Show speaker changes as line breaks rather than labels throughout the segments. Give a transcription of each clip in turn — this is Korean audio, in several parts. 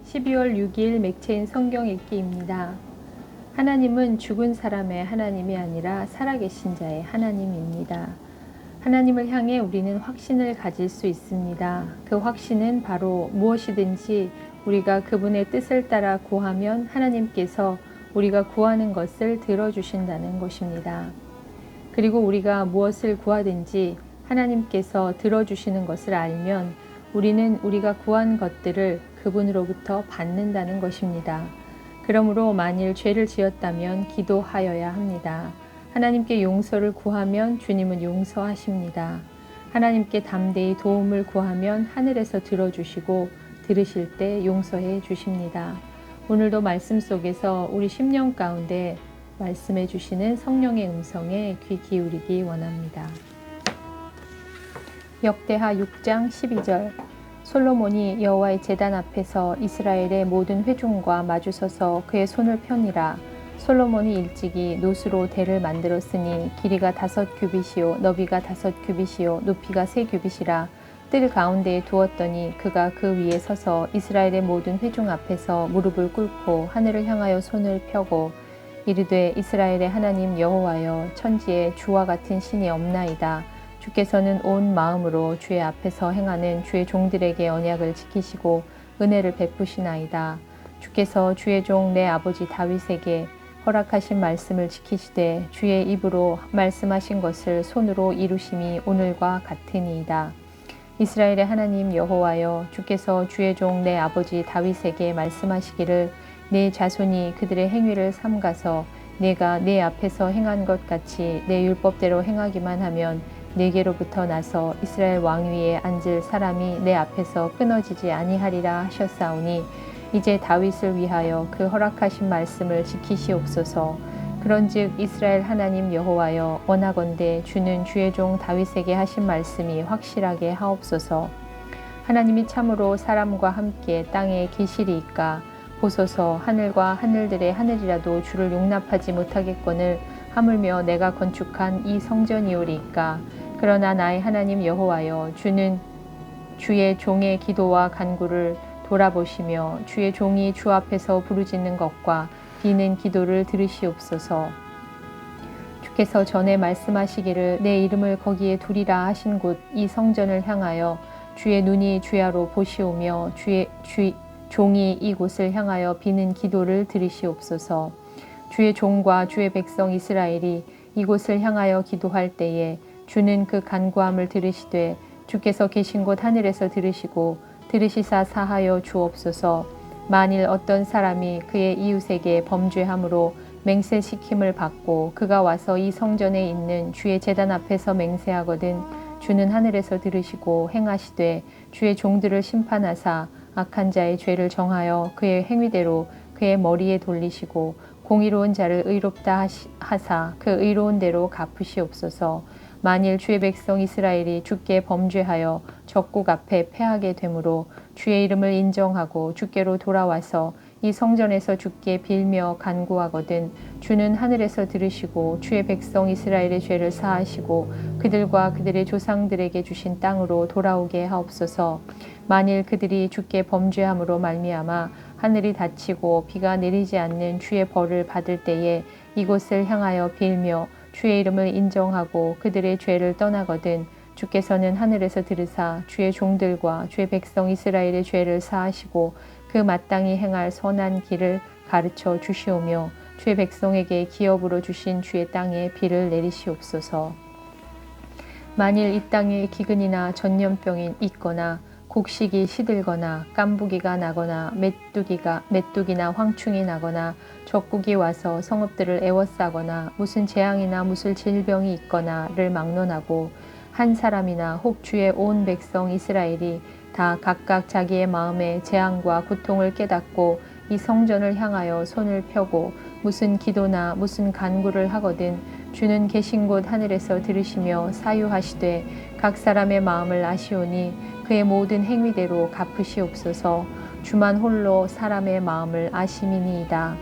12월 6일 맥체인 성경 읽기입니다. 하나님은 죽은 사람의 하나님이 아니라 살아계신 자의 하나님입니다. 하나님을 향해 우리는 확신을 가질 수 있습니다. 그 확신은 바로 무엇이든지 우리가 그분의 뜻을 따라 구하면 하나님께서 우리가 구하는 것을 들어주신다는 것입니다. 그리고 우리가 무엇을 구하든지 하나님께서 들어주시는 것을 알면 우리는 우리가 구한 것들을 그분으로부터 받는다는 것입니다. 그러므로 만일 죄를 지었다면 기도하여야 합니다. 하나님께 용서를 구하면 주님은 용서하십니다. 하나님께 담대히 도움을 구하면 하늘에서 들어주시고 들으실 때 용서해 주십니다. 오늘도 말씀 속에서 우리 심령 가운데 말씀해 주시는 성령의 음성에 귀 기울이기 원합니다. 역대하 6장 12절 솔로몬이 여호와의 제단 앞에서 이스라엘의 모든 회중과 마주서서 그의 손을 펴니라. 솔로몬이 일찍이 노수로 대를 만들었으니 길이가 5규빗이요 너비가 5규빗이요 높이가 3규빗이라. 뜰 가운데에 두었더니 그가 그 위에 서서 이스라엘의 모든 회중 앞에서 무릎을 꿇고 하늘을 향하여 손을 펴고 이르되 이스라엘의 하나님 여호와여 천지에 주와 같은 신이 없나이다. 주께서는 온 마음으로 주의 앞에서 행하는 주의 종들에게 언약을 지키시고 은혜를 베푸시나이다. 주께서 주의 종 내 아버지 다윗에게 허락하신 말씀을 지키시되 주의 입으로 말씀하신 것을 손으로 이루심이 오늘과 같으니이다. 이스라엘의 하나님 여호와여 주께서 주의 종 내 아버지 다윗에게 말씀하시기를 내 자손이 그들의 행위를 삼가서 내가 내 앞에서 행한 것 같이 내 율법대로 행하기만 하면 내게로부터 나서 이스라엘 왕 위에 앉을 사람이 내 앞에서 끊어지지 아니하리라 하셨사오니 이제 다윗을 위하여 그 허락하신 말씀을 지키시옵소서. 그런즉 이스라엘 하나님 여호와여 원하건대 주는 주의 종 다윗에게 하신 말씀이 확실하게 하옵소서. 하나님이 참으로 사람과 함께 땅에 계시리이까 보소서. 하늘과 하늘들의 하늘이라도 주를 용납하지 못하겠거늘 하물며 내가 건축한 이 성전이오리이까. 그러나 나의 하나님 여호와여 주는 주의 종의 기도와 간구를 돌아보시며 주의 종이 주 앞에서 부르짖는 것과 비는 기도를 들으시옵소서. 주께서 전에 말씀하시기를 내 이름을 거기에 두리라 하신 곳 이 성전을 향하여 주의 눈이 주야로 보시오며 주의 종이 이곳을 향하여 비는 기도를 들으시옵소서. 주의 종과 주의 백성 이스라엘이 이곳을 향하여 기도할 때에 주는 그 간구함을 들으시되 주께서 계신 곳 하늘에서 들으시고 들으시사 사하여 주옵소서. 만일 어떤 사람이 그의 이웃에게 범죄함으로 맹세시킴을 받고 그가 와서 이 성전에 있는 주의 제단 앞에서 맹세하거든 주는 하늘에서 들으시고 행하시되 주의 종들을 심판하사 악한 자의 죄를 정하여 그의 행위대로 그의 머리에 돌리시고 공의로운 자를 의롭다 하사 그 의로운 대로 갚으시옵소서. 만일 주의 백성 이스라엘이 주께 범죄하여 적국 앞에 패하게 되므로 주의 이름을 인정하고 주께로 돌아와서 이 성전에서 주께 빌며 간구하거든 주는 하늘에서 들으시고 주의 백성 이스라엘의 죄를 사하시고 그들과 그들의 조상들에게 주신 땅으로 돌아오게 하옵소서. 만일 그들이 주께 범죄함으로 말미암아 하늘이 닫히고 비가 내리지 않는 주의 벌을 받을 때에 이곳을 향하여 빌며 주의 이름을 인정하고 그들의 죄를 떠나거든 주께서는 하늘에서 들으사 주의 종들과 주의 백성 이스라엘의 죄를 사하시고 그 마땅히 행할 선한 길을 가르쳐 주시오며 주의 백성에게 기업으로 주신 주의 땅에 비를 내리시옵소서. 만일 이 땅에 기근이나 전염병이 있거나 곡식이 시들거나 깐부기가 나거나 메뚜기나 황충이 나거나 적국이 와서 성읍들을 에워싸거나 무슨 재앙이나 무슨 질병이 있거나를 막론하고 한 사람이나 혹 주의 온 백성 이스라엘이 다 각각 자기의 마음의 재앙과 고통을 깨닫고 이 성전을 향하여 손을 펴고 무슨 기도나 무슨 간구를 하거든 주는 계신 곳 하늘에서 들으시며 사유하시되 각 사람의 마음을 아시오니 그의 모든 행위대로 갚으시옵소서. 주만 홀로 사람의 마음을 아심이니이다.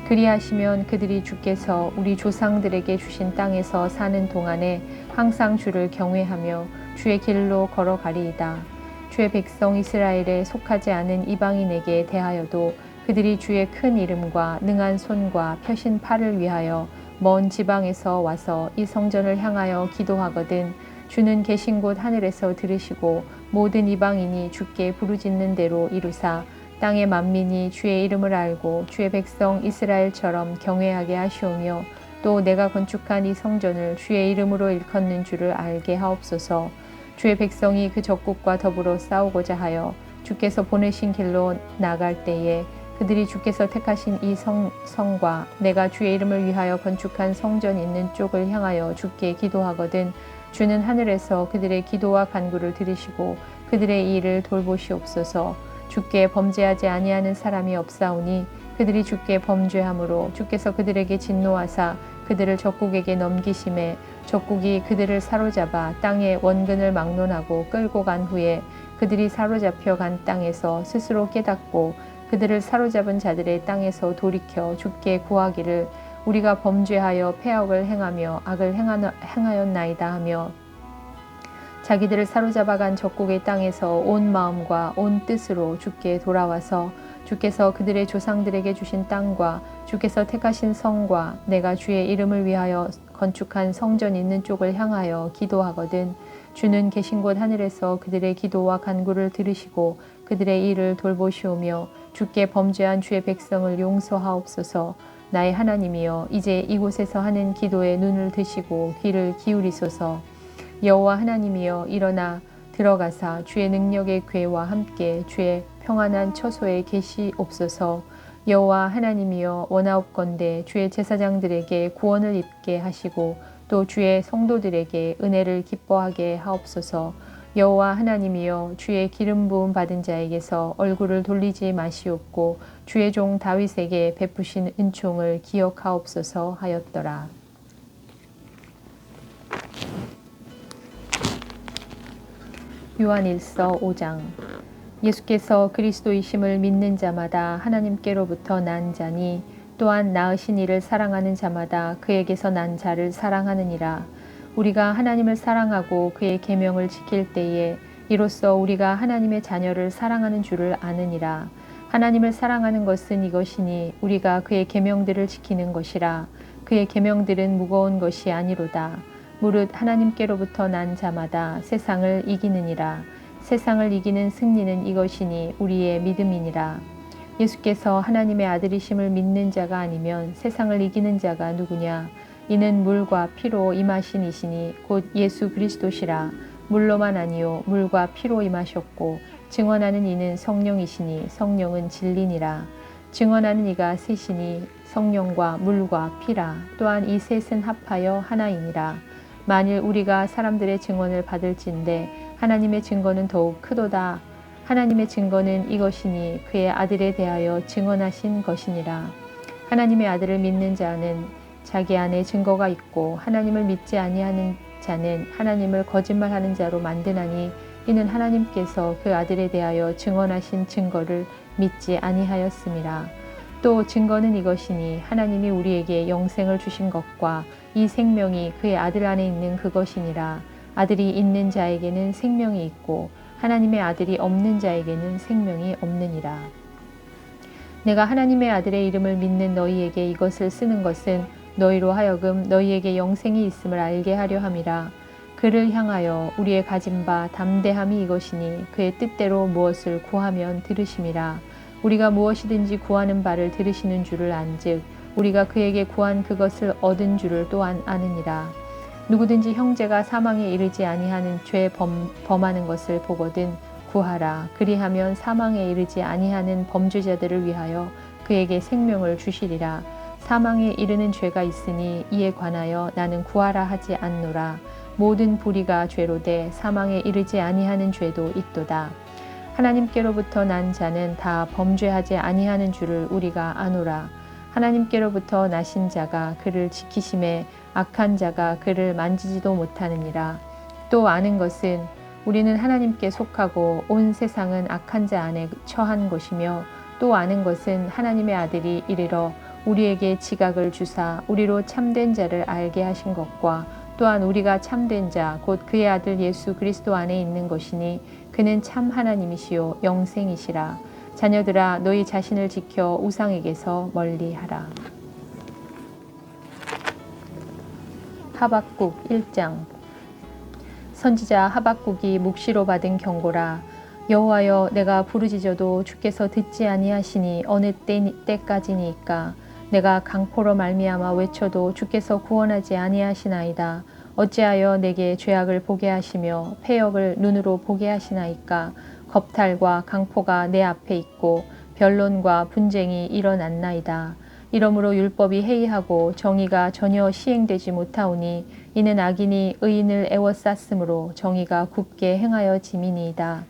그리하시면 그들이 주께서 우리 조상들에게 주신 땅에서 사는 동안에 항상 주를 경외하며 주의 길로 걸어가리이다. 주의 백성 이스라엘에 속하지 않은 이방인에게 대하여도 그들이 주의 큰 이름과 능한 손과 펴신 팔을 위하여 먼 지방에서 와서 이 성전을 향하여 기도하거든 주는 계신 곳 하늘에서 들으시고 모든 이방인이 주께 부르짖는 대로 이루사 땅의 만민이 주의 이름을 알고 주의 백성 이스라엘처럼 경외하게 하시오며 또 내가 건축한 이 성전을 주의 이름으로 일컫는 줄을 알게 하옵소서. 주의 백성이 그 적국과 더불어 싸우고자 하여 주께서 보내신 길로 나갈 때에 그들이 주께서 택하신 이 성과 내가 주의 이름을 위하여 건축한 성전이 있는 쪽을 향하여 주께 기도하거든 주는 하늘에서 그들의 기도와 간구를 들으시고 그들의 일을 돌보시옵소서. 주께 범죄하지 아니하는 사람이 없사오니 그들이 주께 범죄함으로 주께서 그들에게 진노하사 그들을 적국에게 넘기심에 적국이 그들을 사로잡아 땅의 원근을 막론하고 끌고 간 후에 그들이 사로잡혀 간 땅에서 스스로 깨닫고 그들을 사로잡은 자들의 땅에서 돌이켜 주께 구하기를 우리가 범죄하여 패역을 행하며 악을 행하였나이다 하며 자기들을 사로잡아간 적국의 땅에서 온 마음과 온 뜻으로 주께 돌아와서 주께서 그들의 조상들에게 주신 땅과 주께서 택하신 성과 내가 주의 이름을 위하여 건축한 성전 있는 쪽을 향하여 기도하거든 주는 계신 곳 하늘에서 그들의 기도와 간구를 들으시고 그들의 일을 돌보시오며 주께 범죄한 주의 백성을 용서하옵소서. 나의 하나님이여 이제 이곳에서 하는 기도에 눈을 드시고 귀를 기울이소서. 여호와 하나님이여 일어나 들어가사 주의 능력의 궤와 함께 주의 평안한 처소에 계시옵소서. 여호와 하나님이여 원하옵건대 주의 제사장들에게 구원을 입게 하시고 또 주의 성도들에게 은혜를 기뻐하게 하옵소서. 여호와 하나님이여 주의 기름 부음 받은 자에게서 얼굴을 돌리지 마시옵고 주의 종 다윗에게 베푸신 은총을 기억하옵소서 하였더라. 요한일서 5장. 예수께서 그리스도이심을 믿는 자마다 하나님께로부터 난 자니 또한 낳으신 이를 사랑하는 자마다 그에게서 난 자를 사랑하느니라. 우리가 하나님을 사랑하고 그의 계명을 지킬 때에 이로써 우리가 하나님의 자녀를 사랑하는 줄을 아느니라. 하나님을 사랑하는 것은 이것이니 우리가 그의 계명들을 지키는 것이라. 그의 계명들은 무거운 것이 아니로다. 무릇 하나님께로부터 난 자마다 세상을 이기느니라. 세상을 이기는 승리는 이것이니 우리의 믿음이니라. 예수께서 하나님의 아들이심을 믿는 자가 아니면 세상을 이기는 자가 누구냐? 이는 물과 피로 임하신 이시니 곧 예수 그리스도시라. 물로만 아니요 물과 피로 임하셨고 증언하는 이는 성령이시니 성령은 진리니라. 증언하는 이가 셋이니 성령과 물과 피라. 또한 이 셋은 합하여 하나이니라. 만일 우리가 사람들의 증언을 받을진대 하나님의 증거는 더욱 크도다. 하나님의 증거는 이것이니 그의 아들에 대하여 증언하신 것이니라. 하나님의 아들을 믿는 자는 자기 안에 증거가 있고 하나님을 믿지 아니하는 자는 하나님을 거짓말하는 자로 만드나니 이는 하나님께서 그 아들에 대하여 증언하신 증거를 믿지 아니하였음이라. 또 증거는 이것이니 하나님이 우리에게 영생을 주신 것과 이 생명이 그의 아들 안에 있는 그것이니라. 아들이 있는 자에게는 생명이 있고 하나님의 아들이 없는 자에게는 생명이 없느니라. 내가 하나님의 아들의 이름을 믿는 너희에게 이것을 쓰는 것은 너희로 하여금 너희에게 영생이 있음을 알게 하려 함이라. 그를 향하여 우리의 가진 바 담대함이 이것이니 그의 뜻대로 무엇을 구하면 들으심이라. 우리가 무엇이든지 구하는 바를 들으시는 줄을 안즉 우리가 그에게 구한 그것을 얻은 줄을 또한 아느니라. 누구든지 형제가 사망에 이르지 아니하는 죄 범하는 것을 보거든 구하라. 그리하면 사망에 이르지 아니하는 범죄자들을 위하여 그에게 생명을 주시리라. 사망에 이르는 죄가 있으니 이에 관하여 나는 구하라 하지 않노라. 모든 불의가 죄로되 사망에 이르지 아니하는 죄도 있도다. 하나님께로부터 난 자는 다 범죄하지 아니하는 줄을 우리가 아노라. 하나님께로부터 나신 자가 그를 지키심에 악한 자가 그를 만지지도 못하느니라. 또 아는 것은 우리는 하나님께 속하고 온 세상은 악한 자 안에 처한 것이며 또 아는 것은 하나님의 아들이 이르러 우리에게 지각을 주사 우리로 참된 자를 알게 하신 것과 또한 우리가 참된 자 곧 그의 아들 예수 그리스도 안에 있는 것이니 그는 참 하나님이시요 영생이시라. 자녀들아 너희 자신을 지켜 우상에게서 멀리하라. 하박국 1장. 선지자 하박국이 묵시로 받은 경고라. 여호와여, 내가 부르짖어도 주께서 듣지 아니하시니 어느 때까지니까. 내가 강포로 말미암아 외쳐도 주께서 구원하지 아니하시나이다. 어찌하여 내게 죄악을 보게 하시며 패역을 눈으로 보게 하시나이까. 겁탈과 강포가 내 앞에 있고 변론과 분쟁이 일어났나이다. 이러므로 율법이 해이하고 정의가 전혀 시행되지 못하오니 이는 악인이 의인을 애워쌌으므로 정의가 굳게 행하여 짐이니이다.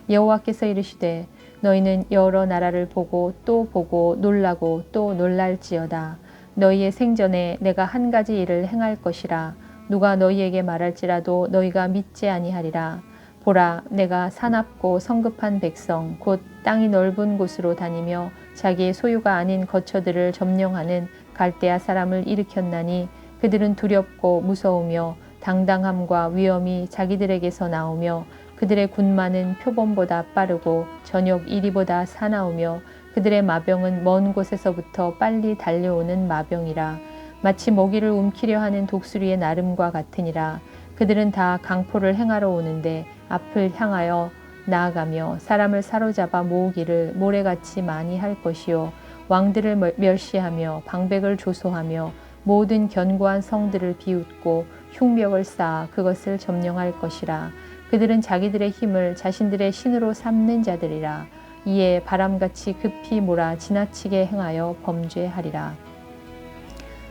여호와께서 이르시되 너희는 여러 나라를 보고 또 보고 놀라고 또 놀랄지어다. 너희의 생전에 내가 한 가지 일을 행할 것이라. 누가 너희에게 말할지라도 너희가 믿지 아니하리라. 보라, 내가 사납고 성급한 백성 곧 땅이 넓은 곳으로 다니며 자기의 소유가 아닌 거처들을 점령하는 갈대아 사람을 일으켰나니 그들은 두렵고 무서우며 당당함과 위엄이 자기들에게서 나오며 그들의 군마는 표범보다 빠르고 저녁 이리보다 사나우며 그들의 마병은 먼 곳에서부터 빨리 달려오는 마병이라. 마치 먹이를 움키려 하는 독수리의 나름과 같으니라. 그들은 다 강포를 행하러 오는데 앞을 향하여 나아가며 사람을 사로잡아 모으기를 모래같이 많이 할 것이요 왕들을 멸시하며 방백을 조소하며 모든 견고한 성들을 비웃고 흉벽을 쌓아 그것을 점령할 것이라. 그들은 자기들의 힘을 자신들의 신으로 삼는 자들이라. 이에 바람같이 급히 몰아 지나치게 행하여 범죄하리라.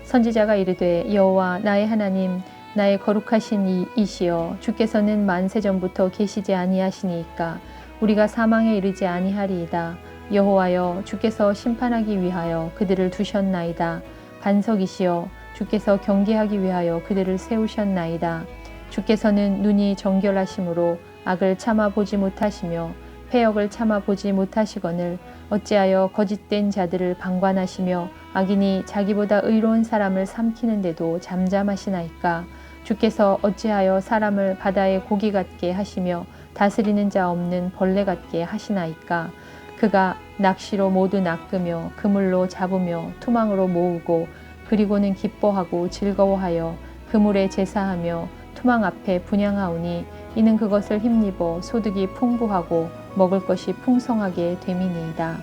선지자가 이르되 여호와 나의 하나님 나의 거룩하신 이시여 주께서는 만세전부터 계시지 아니하시니이까 우리가 사망에 이르지 아니하리이다. 여호와여 주께서 심판하기 위하여 그들을 두셨나이다. 반석이시여 주께서 경계하기 위하여 그들을 세우셨나이다. 주께서는 눈이 정결하심으로 악을 참아보지 못하시며 패역을 참아보지 못하시거늘 어찌하여 거짓된 자들을 방관하시며 악인이 자기보다 의로운 사람을 삼키는데도 잠잠하시나이까. 주께서 어찌하여 사람을 바다의 고기 같게 하시며 다스리는 자 없는 벌레 같게 하시나이까. 그가 낚시로 모두 낚으며 그물로 잡으며 투망으로 모으고 그리고는 기뻐하고 즐거워하여 그물에 제사하며 투망 앞에 분향하오니 이는 그것을 힘입어 소득이 풍부하고 먹을 것이 풍성하게 됨이니이다.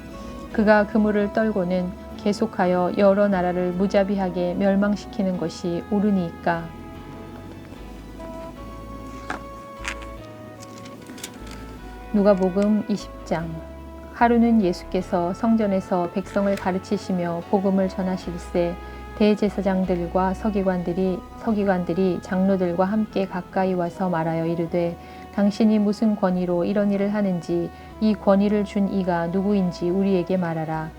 그가 그물을 떨고는 계속하여 여러 나라를 무자비하게 멸망시키는 것이 옳으니까. 누가복음 20장. 하루는 예수께서 성전에서 백성을 가르치시며 복음을 전하실세 대제사장들과 서기관들이 장로들과 함께 가까이 와서 말하여 이르되 당신이 무슨 권위로 이런 일을 하는지 이 권위를 준 이가 누구인지 우리에게 말하라.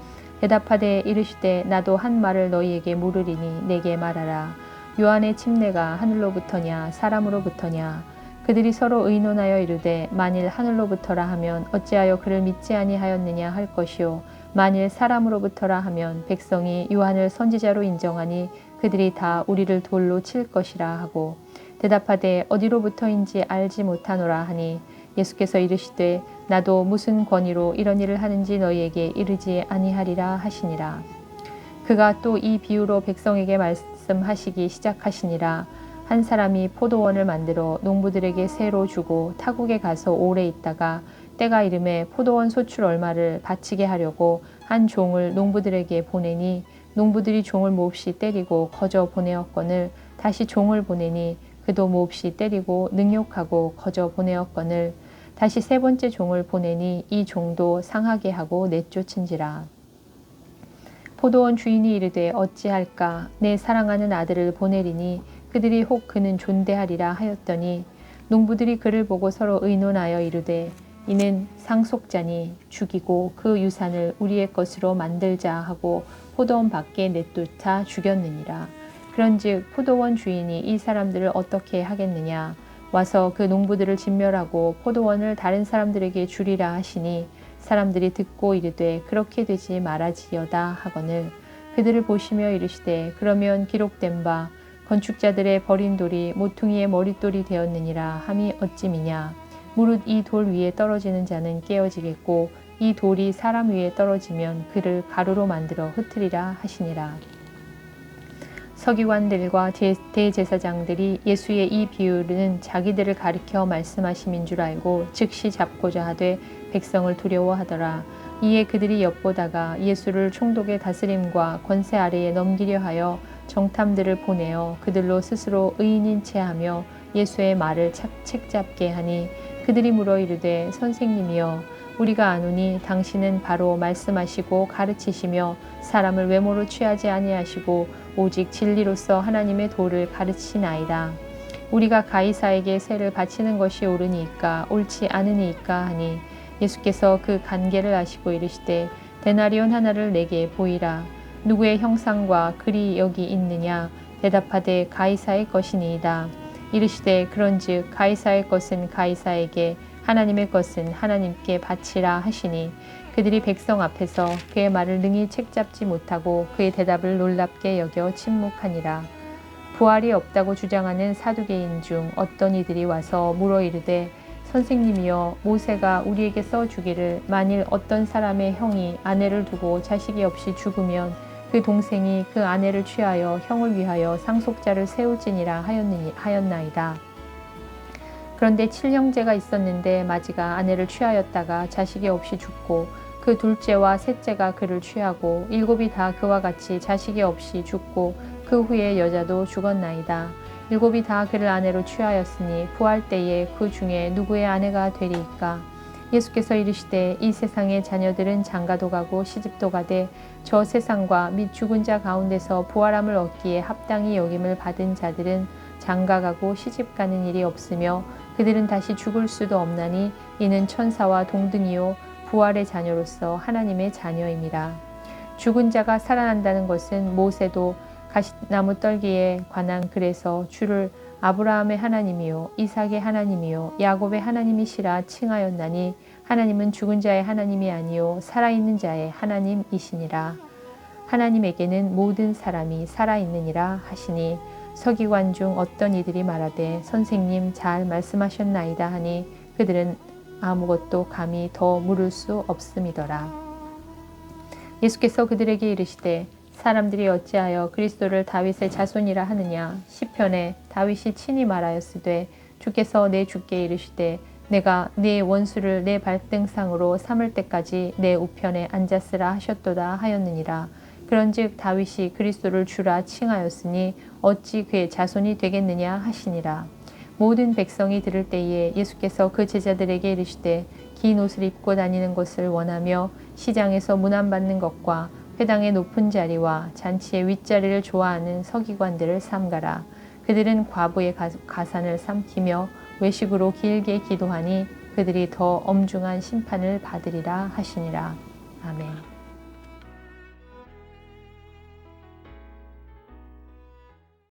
대답하되 이르시되 나도 한 말을 너희에게 물으리니 내게 말하라. 요한의 침례가 하늘로부터냐 사람으로부터냐. 그들이 서로 의논하여 이르되 만일 하늘로부터라 하면 어찌하여 그를 믿지 아니하였느냐 할 것이요 만일 사람으로부터라 하면 백성이 요한을 선지자로 인정하니 그들이 다 우리를 돌로 칠 것이라 하고 대답하되 어디로부터인지 알지 못하노라 하니 예수께서 이르시되 나도 무슨 권위로 이런 일을 하는지 너희에게 이르지 아니하리라 하시니라. 그가 또 이 비유로 백성에게 말씀하시기 시작하시니라. 한 사람이 포도원을 만들어 농부들에게 새로 주고 타국에 가서 오래 있다가 때가 이름에 포도원 소출 얼마를 바치게 하려고 한 종을 농부들에게 보내니 농부들이 종을 몹시 때리고 거저 보내었거늘 다시 종을 보내니 그도 몹시 때리고 능욕하고 거저 보내었거늘 다시 세 번째 종을 보내니 이 종도 상하게 하고 내쫓은지라. 포도원 주인이 이르되 어찌할까 내 사랑하는 아들을 보내리니 그들이 혹 그는 존대하리라 하였더니 농부들이 그를 보고 서로 의논하여 이르되 이는 상속자니 죽이고 그 유산을 우리의 것으로 만들자 하고 포도원 밖에 내쫓아 죽였느니라. 그런즉 포도원 주인이 이 사람들을 어떻게 하겠느냐. 와서 그 농부들을 진멸하고 포도원을 다른 사람들에게 주리라 하시니 사람들이 듣고 이르되 그렇게 되지 말아지어다 하거늘 그들을 보시며 이르시되 그러면 기록된 바 건축자들의 버린 돌이 모퉁이의 머릿돌이 되었느니라 함이 어찌미냐. 무릇 이 돌 위에 떨어지는 자는 깨어지겠고 이 돌이 사람 위에 떨어지면 그를 가루로 만들어 흩으리라 하시니라. 서기관들과 대제사장들이 예수의 이 비유는 자기들을 가리켜 말씀하심인 줄 알고 즉시 잡고자 하되 백성을 두려워하더라. 이에 그들이 엿보다가 예수를 총독의 다스림과 권세 아래에 넘기려 하여 정탐들을 보내어 그들로 스스로 의인인 채 하며 예수의 말을 책잡게 하니 그들이 물어 이르되 선생님이여 우리가 아노니 당신은 바로 말씀하시고 가르치시며 사람을 외모로 취하지 아니하시고 오직 진리로서 하나님의 도를 가르치나이다. 우리가 가이사에게 세를 바치는 것이 옳으니까 옳지 않으니까 하니 예수께서 그 간계를 아시고 이르시되 데나리온 하나를 내게 보이라. 누구의 형상과 글이 여기 있느냐. 대답하되 가이사의 것이니이다. 이르시되 그런즉 가이사의 것은 가이사에게 하나님의 것은 하나님께 바치라 하시니 그들이 백성 앞에서 그의 말을 능히 책잡지 못하고 그의 대답을 놀랍게 여겨 침묵하니라. 부활이 없다고 주장하는 사두개인 중 어떤 이들이 와서 물어 이르되 선생님이여 모세가 우리에게 써주기를 만일 어떤 사람의 형이 아내를 두고 자식이 없이 죽으면 그 동생이 그 아내를 취하여 형을 위하여 상속자를 세울지니라 하였나이다. 그런데 7형제가 있었는데 마지가 아내를 취하였다가 자식이 없이 죽고 그 둘째와 셋째가 그를 취하고 7이 다 그와 같이 자식이 없이 죽고 그 후에 여자도 죽었나이다. 7이 다 그를 아내로 취하였으니 부활 때에 그 중에 누구의 아내가 되리이까. 예수께서 이르시되 이 세상의 자녀들은 장가도 가고 시집도 가되 저 세상과 및 죽은 자 가운데서 부활함을 얻기에 합당히 여김을 받은 자들은 장가가고 시집가는 일이 없으며 그들은 다시 죽을 수도 없나니 이는 천사와 동등이요 부활의 자녀로서 하나님의 자녀임이라. 죽은 자가 살아난다는 것은 모세도 가시나무 떨기에 관한 글에서 주를 아브라함의 하나님이요 이삭의 하나님이요 야곱의 하나님이시라 칭하였나니 하나님은 죽은 자의 하나님이 아니요 살아있는 자의 하나님이시니라. 하나님에게는 모든 사람이 살아있느니라 하시니 서기관 중 어떤 이들이 말하되 선생님 잘 말씀하셨나이다 하니 그들은 아무것도 감히 더 물을 수 없음이더라. 예수께서 그들에게 이르시되 사람들이 어찌하여 그리스도를 다윗의 자손이라 하느냐. 시편에 다윗이 친히 말하였으되 주께서 내 주께 이르시되 내가 네 원수를 내 발등상으로 삼을 때까지 내 우편에 앉았으라 하셨도다 하였느니라. 그런즉 다윗이 그리스도를 주라 칭하였으니 어찌 그의 자손이 되겠느냐 하시니라. 모든 백성이 들을 때에 예수께서 그 제자들에게 이르시되 긴 옷을 입고 다니는 것을 원하며 시장에서 문안받는 것과 회당의 높은 자리와 잔치의 윗자리를 좋아하는 서기관들을 삼가라. 그들은 과부의 가산을 삼키며 외식으로 길게 기도하니 그들이 더 엄중한 심판을 받으리라 하시니라. 아멘.